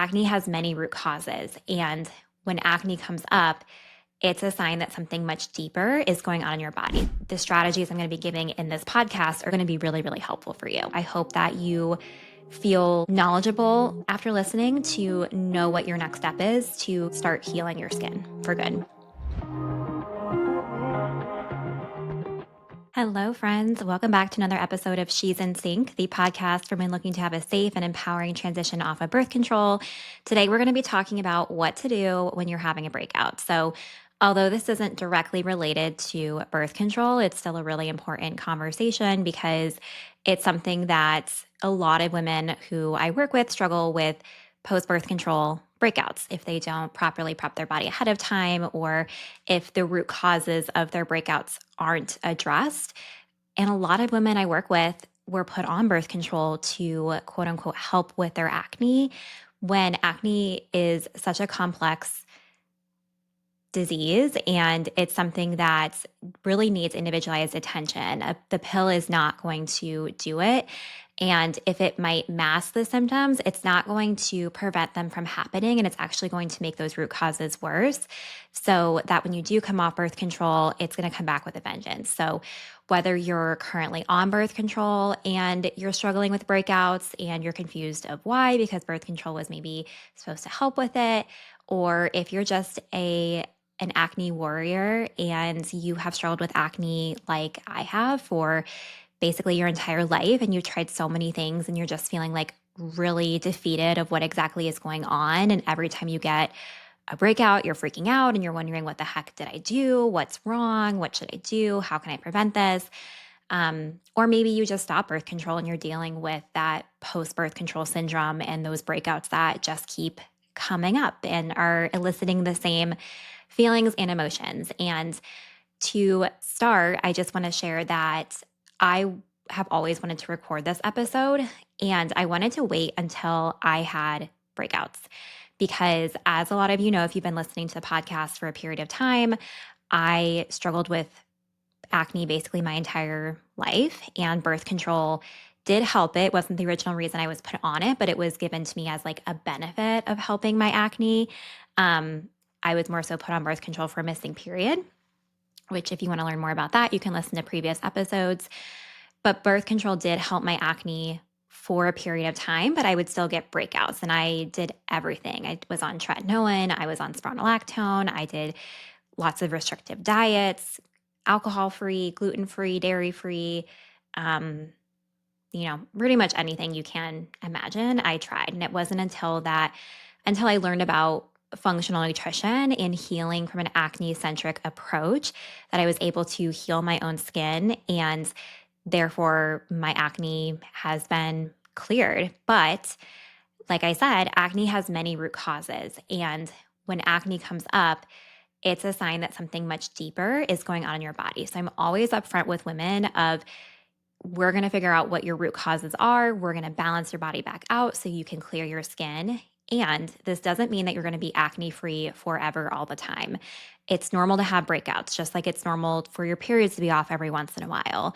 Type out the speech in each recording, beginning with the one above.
acne has many root causes. And when acne comes up, it's a sign that something much deeper is going on in your body. The strategies I'm going to be giving in this podcast are going to be really, really helpful for you. I hope that you feel knowledgeable after listening to know what your next step is to start healing your skin for good. Hello, friends. Welcome back to another episode of She's in Sync, the podcast for women looking to have a safe and empowering transition off of birth control. Today, we're going to be talking about what to do when you're having a breakout. So, although this isn't directly related to birth control, it's still a really important conversation because it's something that a lot of women who I work with struggle with post-birth control breakouts if they don't properly prep their body ahead of time, or if the root causes of their breakouts aren't addressed. And a lot of women I work with were put on birth control to quote unquote help with their acne, when acne is such a complex disease and it's something that really needs individualized attention. The pill is not going to do it. And if it might mask the symptoms, it's not going to prevent them from happening. And it's actually going to make those root causes worse. So that when you do come off birth control, it's going to come back with a vengeance. So whether you're currently on birth control and you're struggling with breakouts and you're confused of why, because birth control was maybe supposed to help with it, or if you're just an acne warrior and you have struggled with acne like I have for basically your entire life, and you've tried so many things and you're just feeling like really defeated of what exactly is going on. And every time you get a breakout, you're freaking out and you're wondering, what the heck did I do? What's wrong? What should I do? How can I prevent this? Or maybe you just stop birth control and you're dealing with that post-birth control syndrome and those breakouts that just keep coming up and are eliciting the same feelings and emotions. And to start, I just want to share that I have always wanted to record this episode, and I wanted to wait until I had breakouts because, as a lot of you know, if you've been listening to the podcast for a period of time, I struggled with acne basically my entire life, and birth control did help. It wasn't the original reason I was put on it, but it was given to me as like a benefit of helping my acne. I was more so put on birth control for a missing period, which if you want to learn more about that, you can listen to previous episodes. But birth control did help my acne for a period of time, but I would still get breakouts, and I did everything. I was on tretinoin, I was on spironolactone, I did lots of restrictive diets, alcohol-free, gluten-free, dairy-free, pretty much anything you can imagine, I tried. And it wasn't until I learned about functional nutrition and healing from an acne-centric approach that I was able to heal my own skin, and therefore my acne has been cleared. But like I said, acne has many root causes. And when acne comes up, it's a sign that something much deeper is going on in your body. So I'm always upfront with women of, we're going to figure out what your root causes are. We're going to balance your body back out so you can clear your skin. And this doesn't mean that you're going to be acne free forever all the time. It's normal to have breakouts, just like it's normal for your periods to be off every once in a while,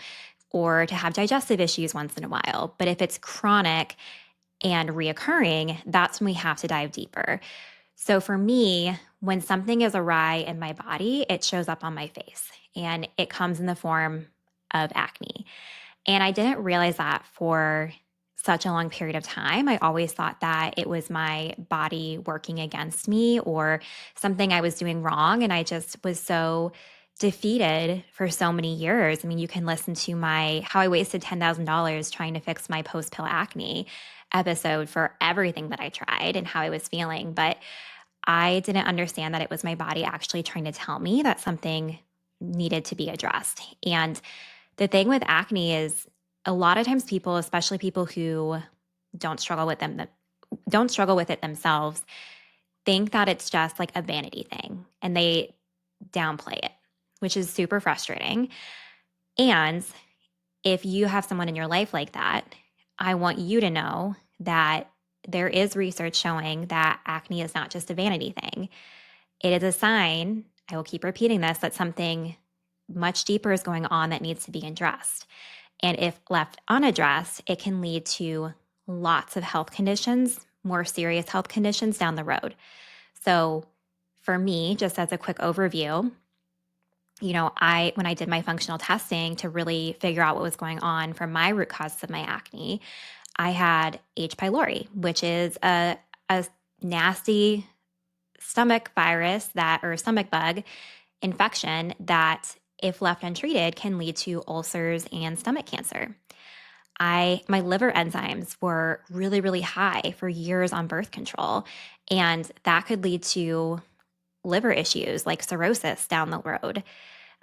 or to have digestive issues once in a while. But if it's chronic and reoccurring, that's when we have to dive deeper. So for me, when something is awry in my body, it shows up on my face, and it comes in the form of acne. And I didn't realize that for such a long period of time. I always thought that it was my body working against me or something I was doing wrong. And I just was so defeated for so many years. I mean, you can listen to my How I Wasted $10,000 Trying to Fix My Post-Pill Acne episode for everything that I tried and how I was feeling. But I didn't understand that it was my body actually trying to tell me that something needed to be addressed. And the thing with acne is, a lot of times people, especially people who don't struggle with it themselves, think that it's just like a vanity thing, and they downplay it, which is super frustrating. And if you have someone in your life like that, I want you to know that there is research showing that acne is not just a vanity thing. It is a sign, I will keep repeating this, that something much deeper is going on that needs to be addressed. And if left unaddressed, it can lead to lots of health conditions more serious health conditions down the road. So for me, just as a quick overview, when I did my functional testing to really figure out what was going on for my root causes of my acne, I had H. pylori, which is a nasty stomach virus or stomach bug infection that, if left untreated, can lead to ulcers and stomach cancer. My liver enzymes were really, really high for years on birth control, and that could lead to liver issues like cirrhosis down the road.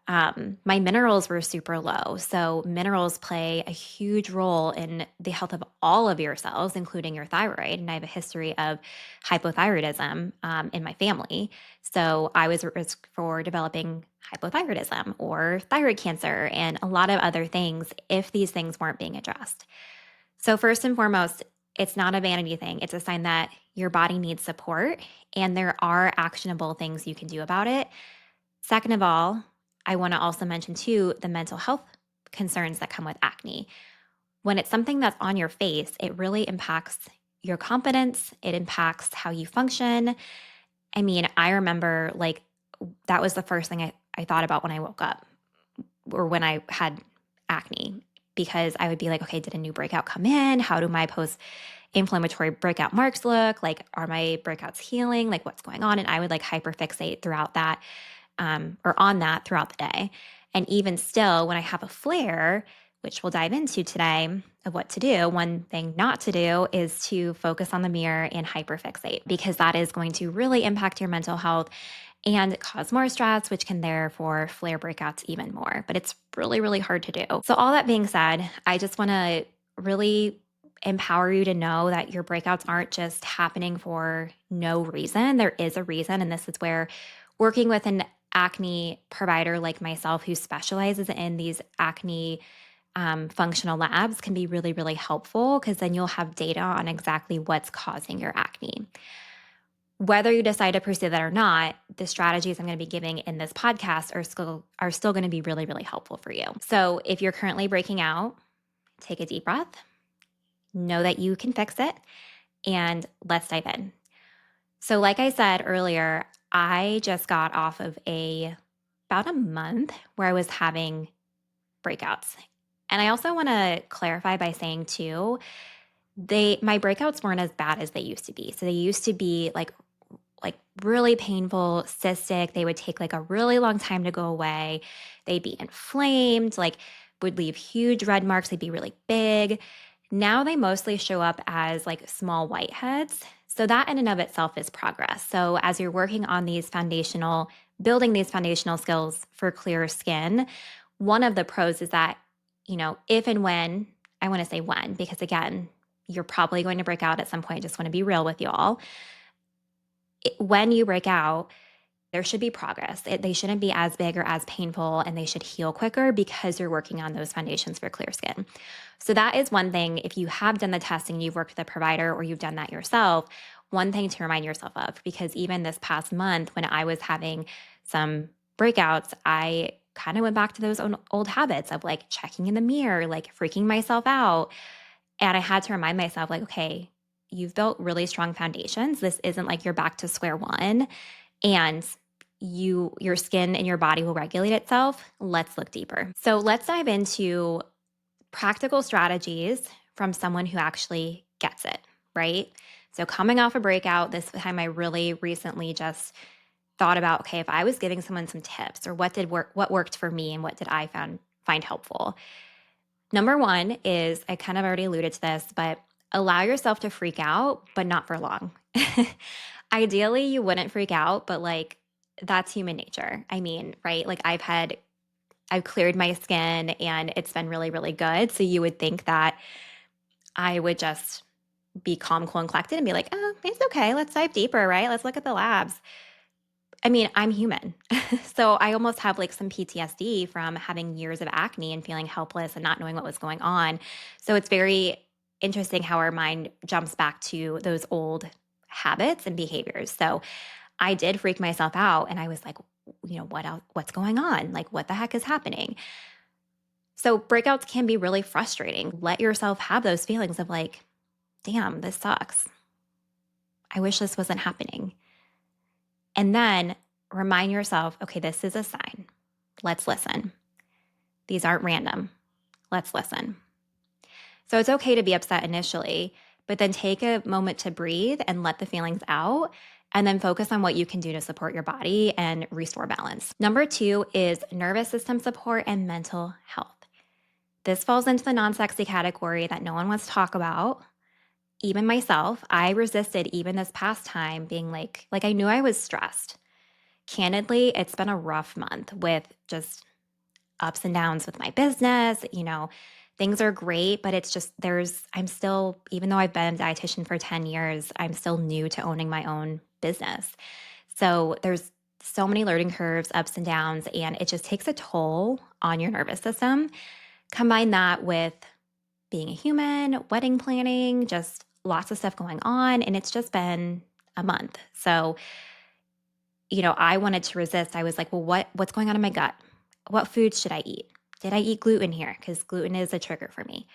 My minerals were super low. So, minerals play a huge role in the health of all of your cells, including your thyroid. And I have a history of hypothyroidism in my family. So, I was at risk for developing hypothyroidism or thyroid cancer and a lot of other things if these things weren't being addressed. So, first and foremost, it's not a vanity thing. It's a sign that your body needs support and there are actionable things you can do about it. Second of all, I want to also mention too the mental health concerns that come with acne. When it's something that's on your face, it really impacts your confidence, it impacts how you function. I mean, I remember like that was the first thing I thought about when I woke up or when I had acne, because I would be like, okay, did a new breakout come in? How do my post inflammatory breakout marks look? Like, are my breakouts healing? Like, what's going on? And I would like hyperfixate throughout that or on that throughout the day. And even still, when I have a flare, which we'll dive into today of what to do, one thing not to do is to focus on the mirror and hyperfixate, because that is going to really impact your mental health and cause more stress, which can therefore flare breakouts even more. But it's really, really hard to do. So, all that being said, I just want to really empower you to know that your breakouts aren't just happening for no reason. There is a reason. And this is where working with an acne provider like myself who specializes in these acne functional labs can be really, really helpful, because then you'll have data on exactly what's causing your acne. Whether you decide to pursue that or not, the strategies I'm going to be giving in this podcast are still going to be really, really helpful for you. So if you're currently breaking out, take a deep breath, know that you can fix it, and let's dive in. So like I said earlier, I just got off of about a month where I was having breakouts. And I also want to clarify by saying too, my breakouts weren't as bad as they used to be. So they used to be like really painful, cystic. They would take like a really long time to go away. They'd be inflamed, like would leave huge red marks. They'd be really big. Now they mostly show up as like small whiteheads. So that in and of itself is progress. So as you're working on building these foundational skills for clearer skin, one of the pros is that, if and when, I want to say when, because again, you're probably going to break out at some point. Just want to be real with you all. When you break out, there should be progress. They shouldn't be as big or as painful, and they should heal quicker because you're working on those foundations for clear skin. So that is one thing. If you have done the testing, you've worked with a provider, or you've done that yourself, one thing to remind yourself of, because even this past month when I was having some breakouts, I kind of went back to those old habits of like checking in the mirror, like freaking myself out. And I had to remind myself like, okay, you've built really strong foundations. This isn't like you're back to square one. And your skin and your body will regulate itself. Let's look deeper. So let's dive into practical strategies from someone who actually gets it, right? So coming off a breakout, this time I really recently just thought about, okay, if I was giving someone some tips, or what worked for me and what did I find helpful. Number one is, I kind of already alluded to this, but allow yourself to freak out, but not for long. Ideally, you wouldn't freak out, but like that's human nature. I mean, right? Like I've cleared my skin and it's been really, really good. So you would think that I would just be calm, cool, and collected and be like, oh, it's okay. Let's dive deeper, right? Let's look at the labs. I mean, I'm human. So I almost have like some PTSD from having years of acne and feeling helpless and not knowing what was going on. So it's very interesting how our mind jumps back to those old habits and behaviors. So I did freak myself out, and I was like, what's going on? Like, what the heck is happening? So breakouts can be really frustrating. Let yourself have those feelings of like, damn, this sucks. I wish this wasn't happening. And then remind yourself, okay, this is a sign. Let's listen. These aren't random. Let's listen. So it's okay to be upset initially, but then take a moment to breathe and let the feelings out, and then focus on what you can do to support your body and restore balance. Number 2 is nervous system support and mental health. This falls into the non-sexy category that no one wants to talk about. Even myself, I resisted even this past time being like I knew I was stressed. Candidly, it's been a rough month with just ups and downs with my business. Things are great, but it's just I'm still, even though I've been a dietitian for 10 years, I'm still new to owning my own business. So there's so many learning curves, ups and downs, and it just takes a toll on your nervous system. Combine that with being a human, wedding planning, just lots of stuff going on, and it's just been a month. So, I wanted to resist. I was like, well, what's going on in my gut? What foods should I eat? Did I eat gluten here? Because gluten is a trigger for me.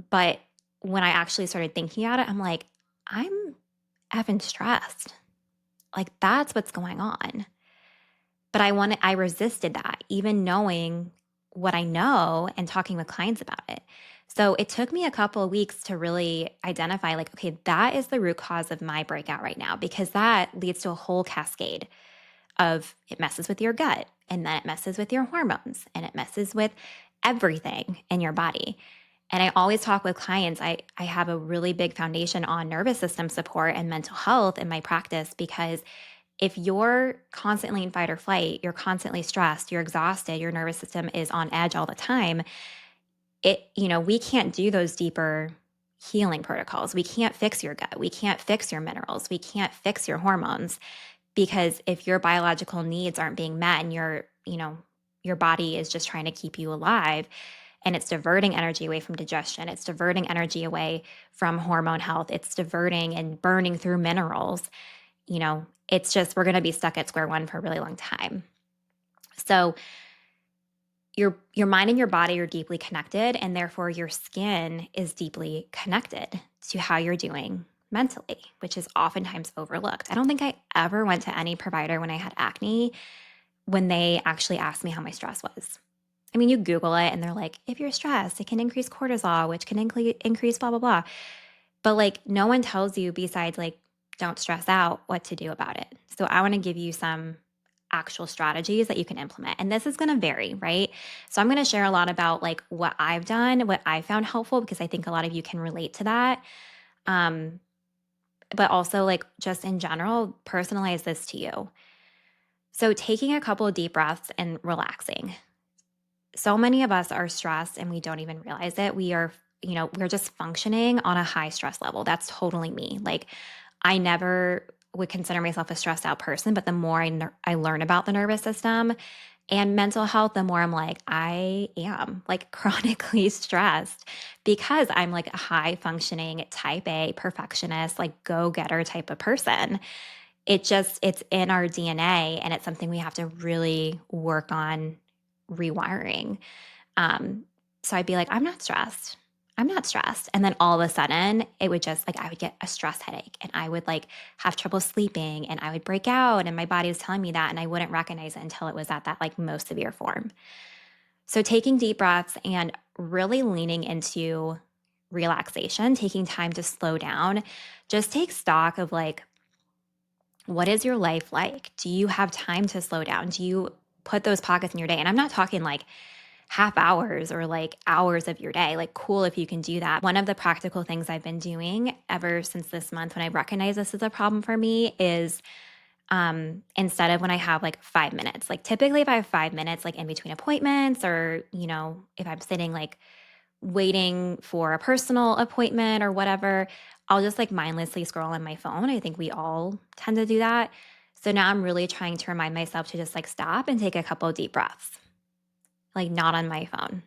But when I actually started thinking about it, I'm like, I'm effing stressed. Like, that's what's going on. But I resisted that, even knowing what I know and talking with clients about it. So it took me a couple of weeks to really identify, like, okay, that is the root cause of my breakout right now, because that leads to a whole cascade of it messes with your gut, and then it messes with your hormones, and it messes with everything in your body. And I always talk with clients, I have a really big foundation on nervous system support and mental health in my practice, because if you're constantly in fight or flight, you're constantly stressed, you're exhausted, your nervous system is on edge all the time, we can't do those deeper healing protocols. We can't fix your gut. We can't fix your minerals. We can't fix your hormones, because if your biological needs aren't being met and your body is just trying to keep you alive, and it's diverting energy away from digestion, it's diverting energy away from hormone health, it's diverting and burning through minerals, it's just, we're going to be stuck at square one for a really long time. So your mind and your body are deeply connected, and therefore your skin is deeply connected to how you're doing mentally, which is oftentimes overlooked. I don't think I ever went to any provider when I had acne when they actually asked me how my stress was. I mean, you Google it and they're like, if you're stressed, it can increase cortisol, which can increase blah, blah, blah. But no one tells you, besides don't stress out, what to do about it. So I want to give you some actual strategies that you can implement. And this is going to vary, right? So I'm going to share a lot about what I've done, what I found helpful, because I think a lot of you can relate to that. But also just in general, personalize this to you. So taking a couple of deep breaths and relaxing. So many of us are stressed and we don't even realize it. We're just functioning on a high stress level. That's totally me. I never would consider myself a stressed out person, but the more I learn about the nervous system and mental health, the more I'm like, I am chronically stressed, because I'm a high functioning type A perfectionist, go-getter type of person. It's in our DNA, and it's something we have to really work on rewiring. So I'd be like, I'm not stressed. I'm not stressed. And then all of a sudden it would just I would get a stress headache, and I would have trouble sleeping, and I would break out, and my body was telling me that, and I wouldn't recognize it until it was at that most severe form. So taking deep breaths and really leaning into relaxation, taking time to slow down, just take stock of what is your life like? Do you have time to slow down? Do you put those pockets in your day? And I'm not talking half hours or hours of your day. Cool if you can do that. One of the practical things I've been doing ever since this month, when I recognize this is a problem for me, is instead of when I have 5 minutes, typically if I have 5 minutes in between appointments, or if I'm sitting waiting for a personal appointment or whatever, I'll just mindlessly scroll on my phone. I think we all tend to do that. So now I'm really trying to remind myself to just stop and take a couple of deep breaths, not on my phone,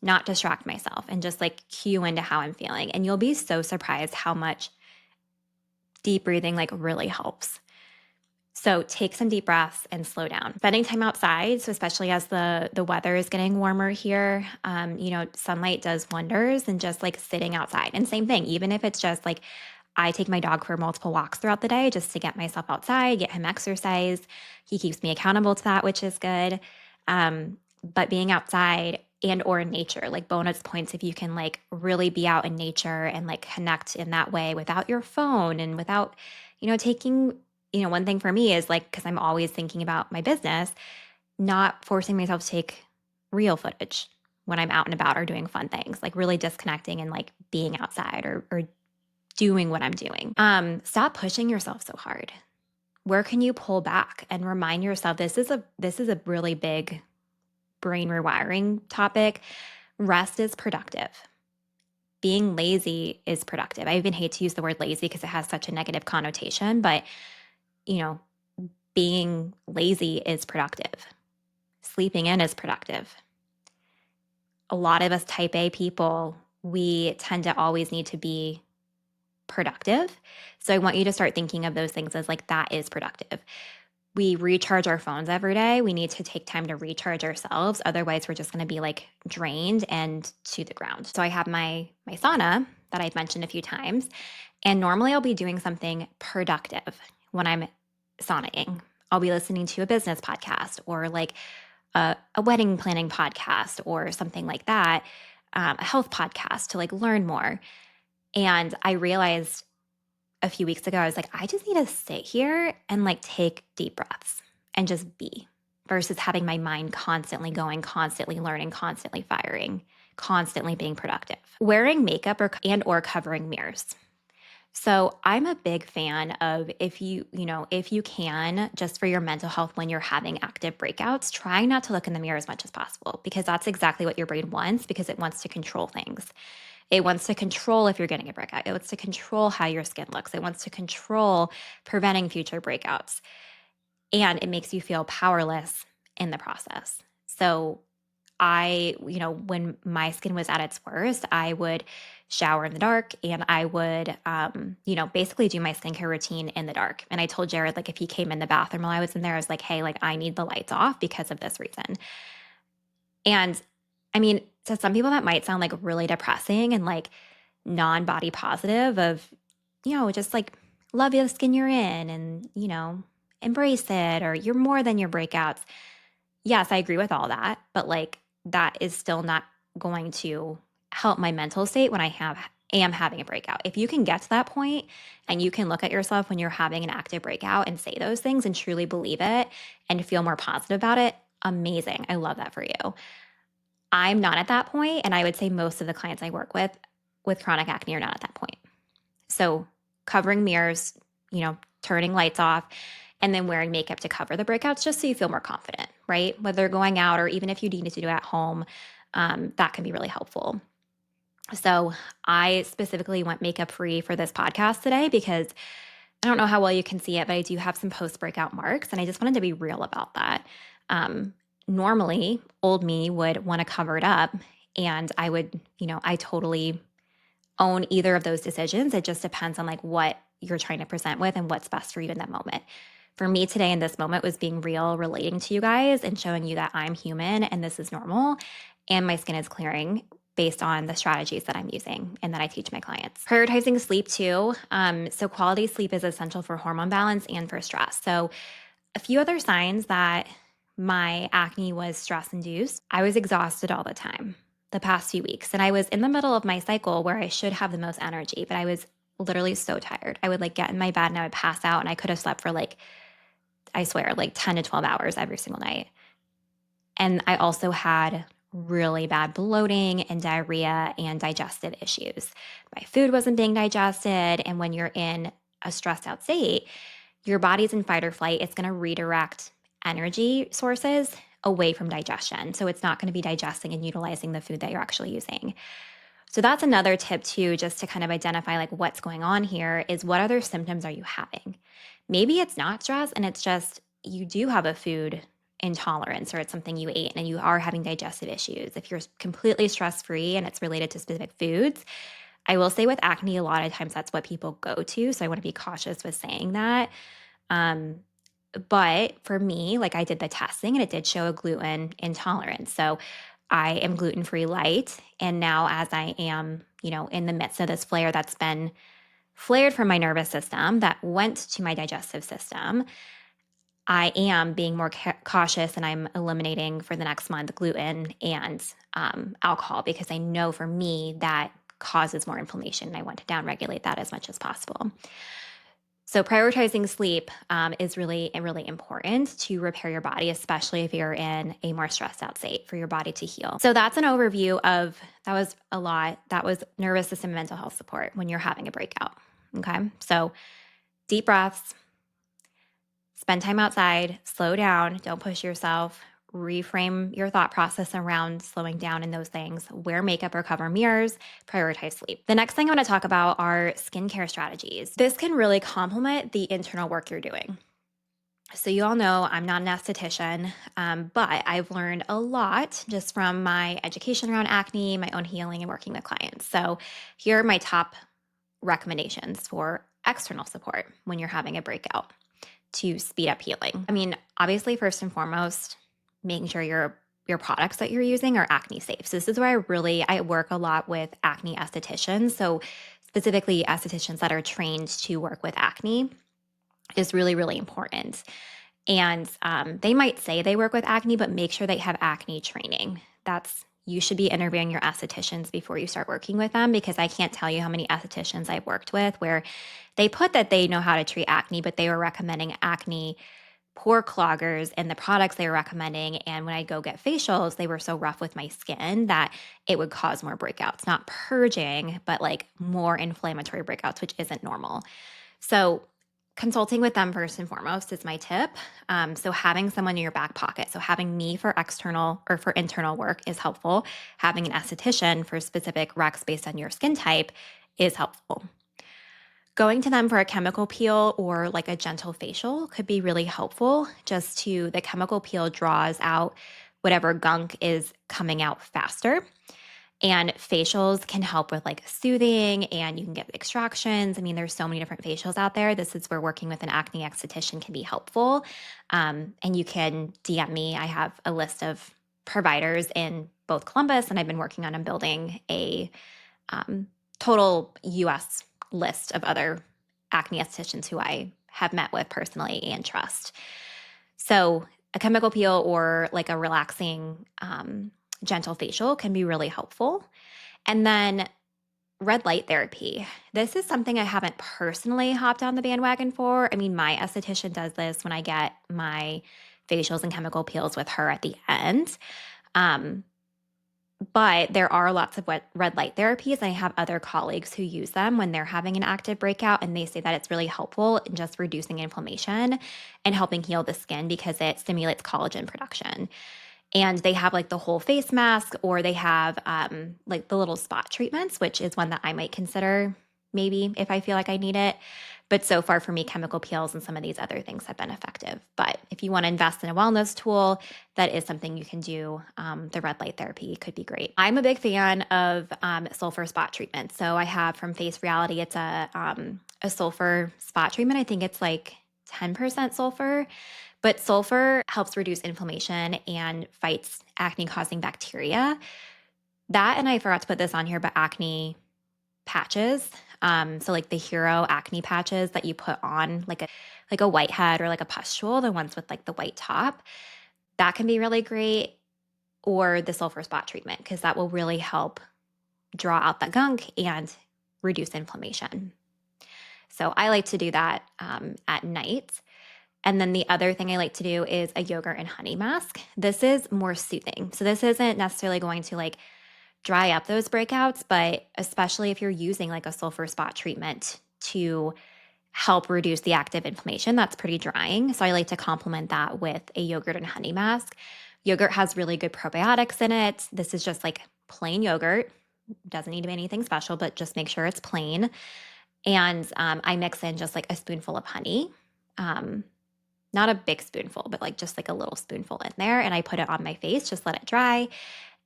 not distract myself, and just cue into how I'm feeling. And you'll be so surprised how much deep breathing really helps. So take some deep breaths and slow down. Spending time outside, so especially as the weather is getting warmer here, sunlight does wonders, and just sitting outside. And same thing, even if it's just I take my dog for multiple walks throughout the day just to get myself outside, get him exercise. He keeps me accountable to that, which is good. But being outside and or in nature, like bonus points if you can like really be out in nature and like connect in that way without your phone and without, taking, one thing for me is like, because I'm always thinking about my business, not forcing myself to take real footage when I'm out and about or doing fun things, like really disconnecting and like being outside or doing what I'm doing. Stop pushing yourself so hard. Where can you pull back and remind yourself this is a really big brain rewiring topic. Rest is productive. Being lazy is productive. I even hate to use the word lazy because it has such a negative connotation, but you know, being lazy is productive. Sleeping in is productive. A lot of us type A people, we tend to always need to be productive. So I want you to start thinking of those things as like that is productive. We recharge our phones every day. We need to take time to recharge ourselves. Otherwise, we're just going to be like drained and to the ground. So I have my sauna that I've mentioned a few times. And normally I'll be doing something productive when I'm saunaing. I'll be listening to a business podcast or like a wedding planning podcast or something like that, a health podcast to like learn more. And I realized a few weeks ago, I was like, I just need to sit here and like take deep breaths and just be versus having my mind constantly going, constantly learning, constantly firing, constantly being productive. Wearing makeup or covering mirrors. So I'm a big fan of if you can, just for your mental health when you're having active breakouts, try not to look in the mirror as much as possible because that's exactly what your brain wants because it wants to control things. It wants to control if you're getting a breakout. It wants to control how your skin looks. It wants to control preventing future breakouts. And it makes you feel powerless in the process. So when my skin was at its worst, I would shower in the dark and I would, basically do my skincare routine in the dark. And I told Jared, like, if he came in the bathroom while I was in there, I was like, hey, like, I need the lights off because of this reason. And I mean, to some people that might sound like really depressing and like non-body positive of, just like love the skin you're in and, embrace it or you're more than your breakouts. Yes, I agree with all that, but like that is still not going to help my mental state when am having a breakout. If you can get to that point and you can look at yourself when you're having an active breakout and say those things and truly believe it and feel more positive about it, amazing. I love that for you. I'm not at that point, and I would say most of the clients I work with chronic acne are not at that point. So covering mirrors, turning lights off, and then wearing makeup to cover the breakouts just so you feel more confident, right? Whether going out or even if you need to do it at home, that can be really helpful. So I specifically went makeup free for this podcast today because I don't know how well you can see it, but I do have some post-breakout marks, and I just wanted to be real about that. Normally, old me would want to cover it up, and I would, I totally own either of those decisions. It just depends on like what you're trying to present with and what's best for you in that moment. For me today in this moment was being real, relating to you guys and showing you that I'm human and this is normal and my skin is clearing based on the strategies that I'm using and that I teach my clients. Prioritizing sleep too. So quality sleep is essential for hormone balance and for stress. So a few other signs that my acne was stress induced. I was exhausted all the time the past few weeks. And I was in the middle of my cycle where I should have the most energy, but I was literally so tired. I would like get in my bed and I would pass out and I could have slept for like, I swear, like 10 to 12 hours every single night. And I also had really bad bloating and diarrhea and digestive issues. My food wasn't being digested. And when you're in a stressed out state, your body's in fight or flight. It's going to redirect energy sources away from digestion. So it's not going to be digesting and utilizing the food that you're actually using. So that's another tip too, just to kind of identify like what's going on here is what other symptoms are you having? Maybe it's not stress and it's just you do have a food intolerance or it's something you ate and you are having digestive issues. If you're completely stress-free and it's related to specific foods, I will say with acne, a lot of times that's what people go to. So I want to be cautious with saying that. But for me, like I did the testing and it did show a gluten intolerance. So I am gluten-free light. And now as I am, in the midst of this flare that's been flared from my nervous system that went to my digestive system, I am being more cautious and I'm eliminating for the next month gluten and alcohol because I know for me that causes more inflammation and I want to downregulate that as much as possible. So prioritizing sleep is really, really important to repair your body, especially if you're in a more stressed out state for your body to heal. So that's an overview of, that was a lot. That was nervous system and mental health support when you're having a breakout. Okay. So deep breaths, spend time outside, slow down, don't push yourself, reframe your thought process around slowing down in those things, wear makeup or cover mirrors, prioritize sleep. The next thing I want to talk about are skincare strategies. This can really complement the internal work you're doing. So you all know I'm not an esthetician, but I've learned a lot just from my education around acne, my own healing, and working with clients. So here are my top recommendations for external support when you're having a breakout to speed up healing. I mean, obviously, first and foremost, making sure your products that you're using are acne safe. So this is where I work a lot with acne estheticians. So specifically estheticians that are trained to work with acne is really, really important. And they might say they work with acne, but make sure they have acne training. You should be interviewing your estheticians before you start working with them, because I can't tell you how many estheticians I've worked with where they put that they know how to treat acne, but they were recommending acne pore cloggers and the products they were recommending. And when I go get facials, they were so rough with my skin that it would cause more breakouts, not purging, but like more inflammatory breakouts, which isn't normal. So consulting with them first and foremost is my tip. So having someone in your back pocket. So having me for external or for internal work is helpful. Having an esthetician for specific recs based on your skin type is helpful. Going to them for a chemical peel or like a gentle facial could be really helpful. The chemical peel draws out whatever gunk is coming out faster. And facials can help with like soothing, and you can get extractions. I mean, there's so many different facials out there. This is where working with an acne esthetician can be helpful. And you can DM me. I have a list of providers in both Columbus, and I've been working on building a total US list of other acne estheticians who I have met with personally and trust. So a chemical peel or like a relaxing gentle facial can be really helpful. And then red light therapy. This is something I haven't personally hopped on the bandwagon for. I mean, my esthetician does this when I get my facials and chemical peels with her at the end. But there are lots of red light therapies. I have other colleagues who use them when they're having an active breakout, and they say that it's really helpful in just reducing inflammation and helping heal the skin because it stimulates collagen production. And they have like the whole face mask, or they have like the little spot treatments, which is one that I might consider maybe if I feel like I need it. But so far for me, chemical peels and some of these other things have been effective. But if you want to invest in a wellness tool, that is something you can do. The red light therapy could be great. I'm a big fan of sulfur spot treatment. So I have from Face Reality, it's a sulfur spot treatment. I think it's like 10% sulfur. But sulfur helps reduce inflammation and fights acne-causing bacteria. That, and I forgot to put this on here, but acne patches. So like the Hero acne patches that you put on like a whitehead or like a pustule, the ones with like the white top, that can be really great. Or the sulfur spot treatment, because that will really help draw out the gunk and reduce inflammation. So I like to do that at night. And then the other thing I like to do is a yogurt and honey mask. This is more soothing. So this isn't necessarily going to like dry up those breakouts, but especially if you're using like a sulfur spot treatment to help reduce the active inflammation, that's pretty drying. So I like to complement that with a yogurt and honey mask. Yogurt has really good probiotics in it. This is just like plain yogurt. Doesn't need to be anything special, but just make sure it's plain. And I mix in just like a spoonful of honey. Not a big spoonful, but like just like a little spoonful in there. And I put it on my face, just let it dry.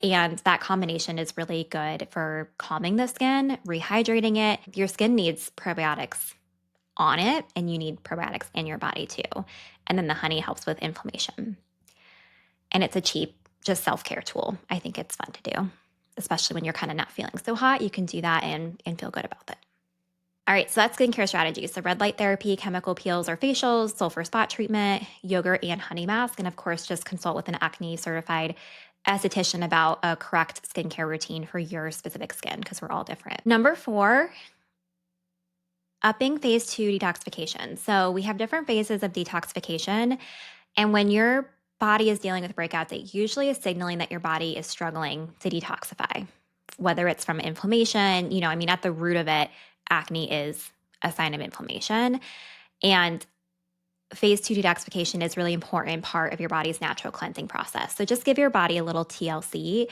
And that combination is really good for calming the skin, rehydrating it. Your skin needs probiotics on it, and you need probiotics in your body too. And then the honey helps with inflammation. And it's a cheap, just self-care tool. I think it's fun to do, especially when you're kind of not feeling so hot. You can do that and feel good about it. All right, so that's skincare strategies. So red light therapy, chemical peels or facials, sulfur spot treatment, yogurt and honey mask, and of course, just consult with an acne certified esthetician about a correct skincare routine for your specific skin because we're all different. Number 4, upping phase 2 detoxification. So we have different phases of detoxification, and when your body is dealing with breakouts, it usually is signaling that your body is struggling to detoxify, whether it's from inflammation, at the root of it, acne is a sign of inflammation. And phase 2 detoxification is really important part of your body's natural cleansing process. So just give your body a little TLC.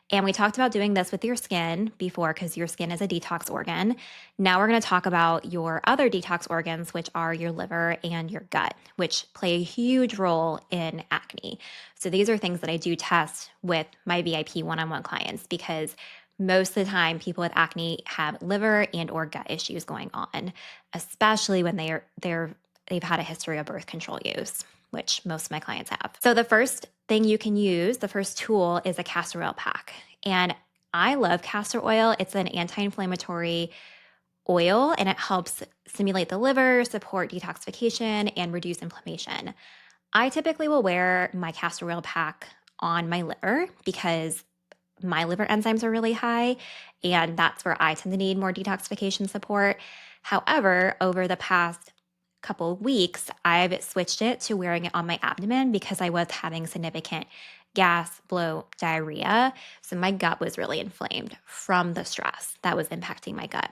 And we talked about doing this with your skin before because your skin is a detox organ. Now we're going to talk about your other detox organs, which are your liver and your gut, which play a huge role in acne. So these are things that I do test with my VIP one-on-one clients because most of the time people with acne have liver and or gut issues going on, especially when they've had a history of birth control use, which most of my clients have. So the first thing you can use, the first tool is a castor oil pack. And I love castor oil. It's an anti-inflammatory oil and it helps stimulate the liver, support detoxification, and reduce inflammation. I typically will wear my castor oil pack on my liver because my liver enzymes are really high, and that's where I tend to need more detoxification support. However, over the past couple of weeks, I've switched it to wearing it on my abdomen because I was having significant gas, bloat, diarrhea. So my gut was really inflamed from the stress that was impacting my gut.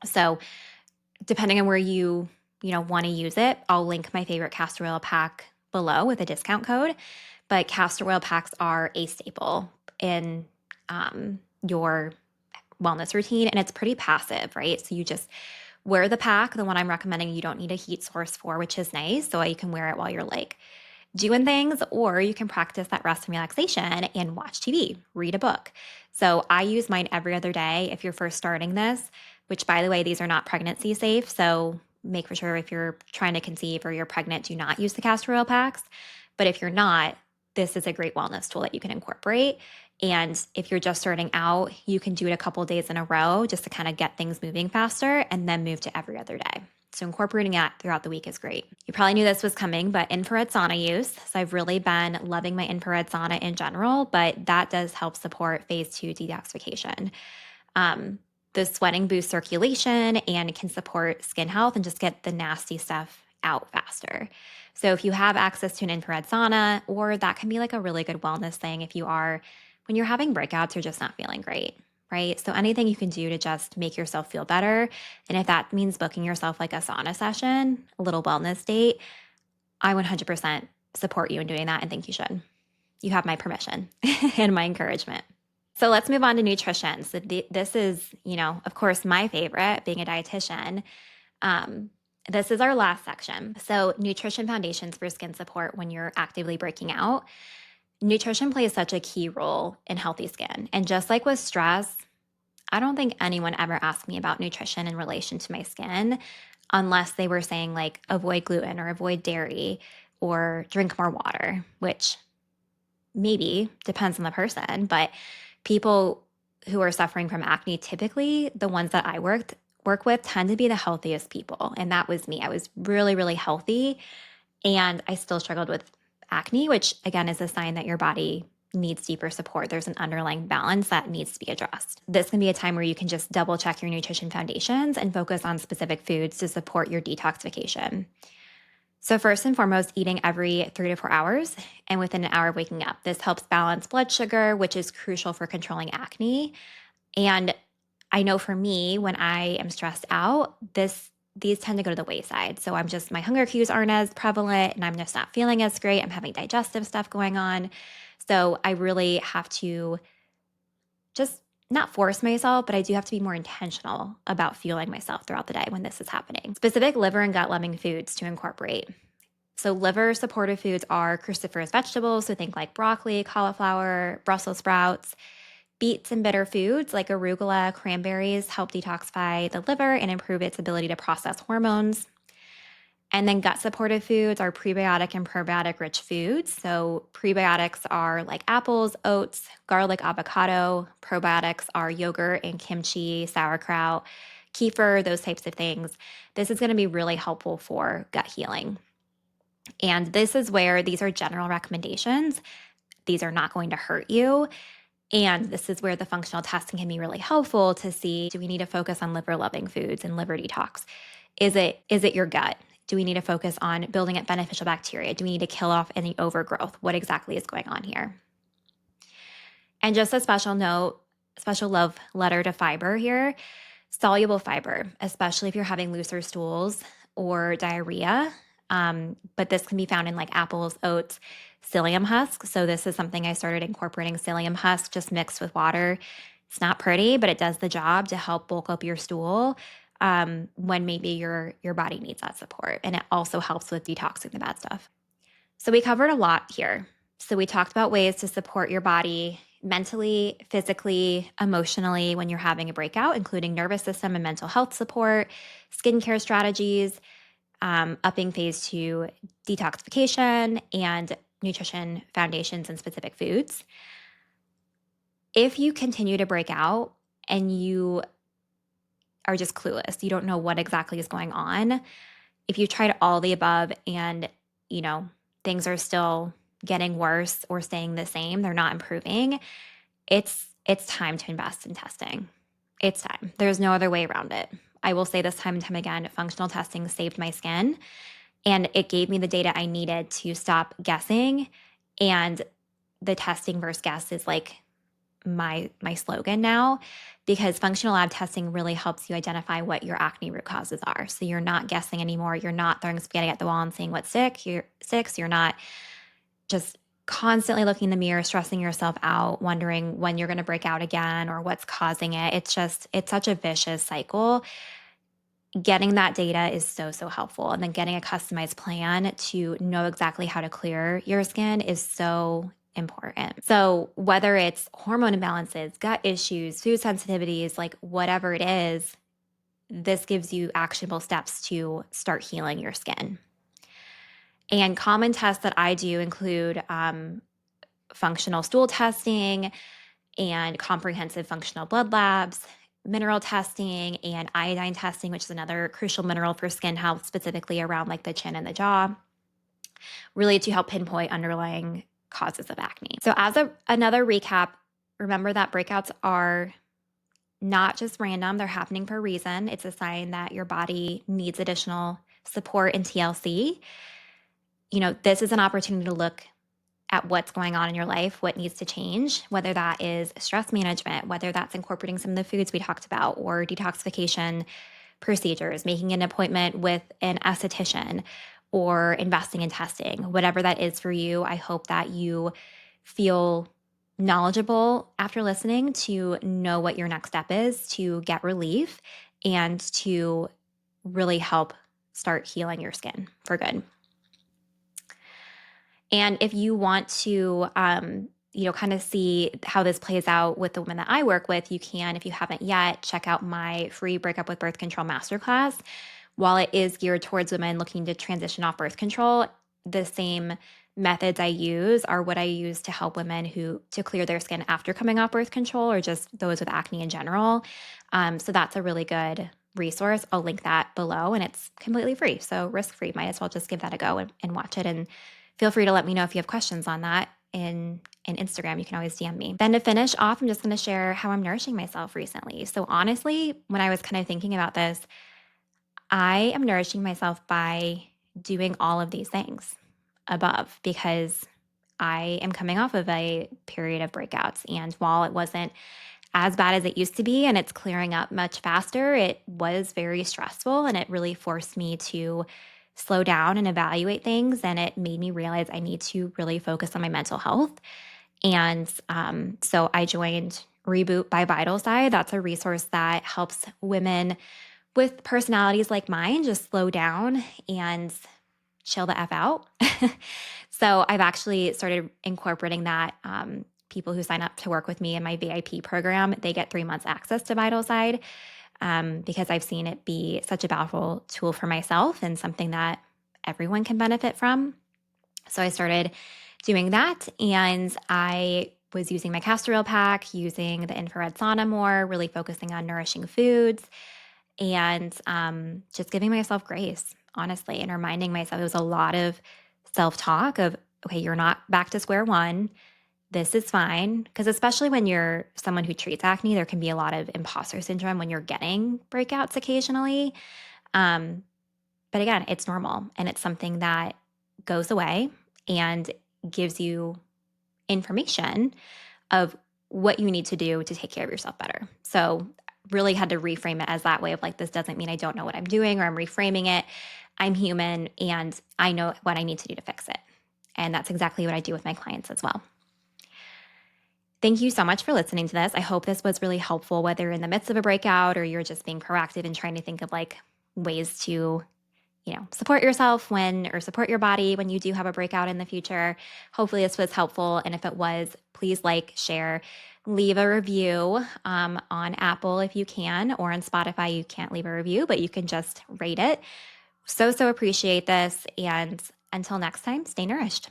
So depending on where you want to use it, I'll link my favorite castor oil pack below with a discount code. But castor oil packs are a staple in your wellness routine, and it's pretty passive, right? So you just wear the pack. The one I'm recommending you don't need a heat source for, which is nice. So you can wear it while you're like doing things, or you can practice that rest and relaxation and watch TV, read a book. So I use mine every other day if you're first starting this, which by the way, these are not pregnancy safe. So make for sure if you're trying to conceive or you're pregnant, do not use the castor oil packs. But if you're not, this is a great wellness tool that you can incorporate. And if you're just starting out, you can do it a couple of days in a row just to kind of get things moving faster and then move to every other day. So incorporating that throughout the week is great. You probably knew this was coming, but infrared sauna use. So I've really been loving my infrared sauna in general, but that does help support phase 2 detoxification. The sweating boosts circulation and it can support skin health and just get the nasty stuff out faster. So if you have access to an infrared sauna, or that can be like a really good wellness thing when you're having breakouts, you're just not feeling great, right? So anything you can do to just make yourself feel better. And if that means booking yourself like a sauna session, a little wellness date, I 100% support you in doing that and think you should. You have my permission and my encouragement. So let's move on to nutrition. So this is, of course, my favorite, being a dietitian. This is our last section. So nutrition foundations for skin support when you're actively breaking out. Nutrition plays such a key role in healthy skin. And just like with stress, I don't think anyone ever asked me about nutrition in relation to my skin unless they were saying like avoid gluten or avoid dairy or drink more water, which maybe depends on the person. But people who are suffering from acne, typically the ones that I work with tend to be the healthiest people. And that was me. I was really, really healthy and I still struggled with acne, which again is a sign that your body needs deeper support. There's an underlying balance that needs to be addressed. This can be a time where you can just double check your nutrition foundations and focus on specific foods to support your detoxification. So first and foremost, eating every 3 to 4 hours and within an hour of waking up. This helps balance blood sugar, which is crucial for controlling acne. And I know for me, when I am stressed out, these tend to go to the wayside. So my hunger cues aren't as prevalent and I'm just not feeling as great. I'm having digestive stuff going on. So I really have to just not force myself, but I do have to be more intentional about fueling myself throughout the day when this is happening. Specific liver and gut loving foods to incorporate. So liver supportive foods are cruciferous vegetables. So think like broccoli, cauliflower, Brussels sprouts. Beets and bitter foods like arugula, cranberries help detoxify the liver and improve its ability to process hormones. And then gut supportive foods are prebiotic and probiotic rich foods. So prebiotics are like apples, oats, garlic, avocado. Probiotics are yogurt and kimchi, sauerkraut, kefir, those types of things. This is going to be really helpful for gut healing. And this is where these are general recommendations. These are not going to hurt you. And this is where the functional testing can be really helpful to see, do we need to focus on liver loving foods and liver detox? Is it your gut? Do we need to focus on building up beneficial bacteria? Do we need to kill off any overgrowth? What exactly is going on here? And just a special note, special love letter to fiber here. Soluble fiber, especially if you're having looser stools or diarrhea. But this can be found in like apples, oats, psyllium husk. So this is something I started incorporating psyllium husk just mixed with water. It's not pretty, but it does the job to help bulk up your stool when maybe your body needs that support. And it also helps with detoxing the bad stuff. So we covered a lot here. So we talked about ways to support your body mentally, physically, emotionally when you're having a breakout, including nervous system and mental health support, skincare strategies, upping phase 2 detoxification, and nutrition foundations and specific foods. If you continue to break out and you are just clueless, you don't know what exactly is going on, if you tried all the above and, things are still getting worse or staying the same, they're not improving, it's time to invest in testing. It's time. There's no other way around it. I will say this time and time again, functional testing saved my skin and it gave me the data I needed to stop guessing. And the testing versus guess is like my slogan now, because functional lab testing really helps you identify what your acne root causes are. So you're not guessing anymore. You're not throwing spaghetti at the wall and seeing what sticks. You're not just constantly looking in the mirror, stressing yourself out, wondering when you're going to break out again or what's causing it. It's such a vicious cycle. Getting that data is so, so helpful. And then getting a customized plan to know exactly how to clear your skin is so important. So whether it's hormone imbalances, gut issues, food sensitivities, like whatever it is, this gives you actionable steps to start healing your skin. And common tests that I do include functional stool testing and comprehensive functional blood labs, mineral testing, and iodine testing, which is another crucial mineral for skin health, specifically around like the chin and the jaw, really to help pinpoint underlying causes of acne. So as another recap, remember that breakouts are not just random, they're happening for a reason. It's a sign that your body needs additional support and TLC. This is an opportunity to look at what's going on in your life, what needs to change, whether that is stress management, whether that's incorporating some of the foods we talked about, or detoxification procedures, making an appointment with an esthetician, or investing in testing, whatever that is for you. I hope that you feel knowledgeable after listening to know what your next step is to get relief and to really help start healing your skin for good. And if you want to, kind of see how this plays out with the women that I work with, you can, if you haven't yet, check out my free Breakup with Birth Control Masterclass. While it is geared towards women looking to transition off birth control, the same methods I use are what I use to help women to clear their skin after coming off birth control, or just those with acne in general. So that's a really good resource. I'll link that below, and it's completely free. So risk-free. Might as well just give that a go and watch it. And feel free to let me know if you have questions on that in Instagram. You can always DM me. Then to finish off, I'm just going to share how I'm nourishing myself recently. So honestly, when I was kind of thinking about this, I am nourishing myself by doing all of these things above, because I am coming off of a period of breakouts. And while it wasn't as bad as it used to be and it's clearing up much faster, it was very stressful, and it really forced me to slow down and evaluate things. And it made me realize I need to really focus on my mental health. And so I joined Reboot by Vitalside. That's a resource that helps women with personalities like mine just slow down and chill the F out. So I've actually started incorporating that. People who sign up to work with me in my VIP program, they get 3 months access to Vitalside, because I've seen it be such a powerful tool for myself and something that everyone can benefit from. So I started doing that, and I was using my castor oil pack, using the infrared sauna more, really focusing on nourishing foods. and just giving myself grace, honestly, and reminding myself it was a lot of self talk of, okay, you're not back to square one. This is fine. Because especially when you're someone who treats acne, there can be a lot of imposter syndrome when you're getting breakouts occasionally. Um, but again, it's normal and it's something that goes away and gives you information of what you need to do to take care of yourself better. So, really had to reframe it as that way of like, this doesn't mean I don't know what I'm doing or I'm reframing it. I'm human and I know what I need to do to fix it. And that's exactly what I do with my clients as well. Thank you so much for listening to this. I hope this was really helpful, whether you're in the midst of a breakout or you're just being proactive and trying to think of like ways to support yourself or support your body when you do have a breakout in the future. Hopefully, this was helpful. And if it was, please like, share, leave a review on Apple if you can, or on Spotify. You can't leave a review, but you can just rate it. So appreciate this. And until next time, stay nourished.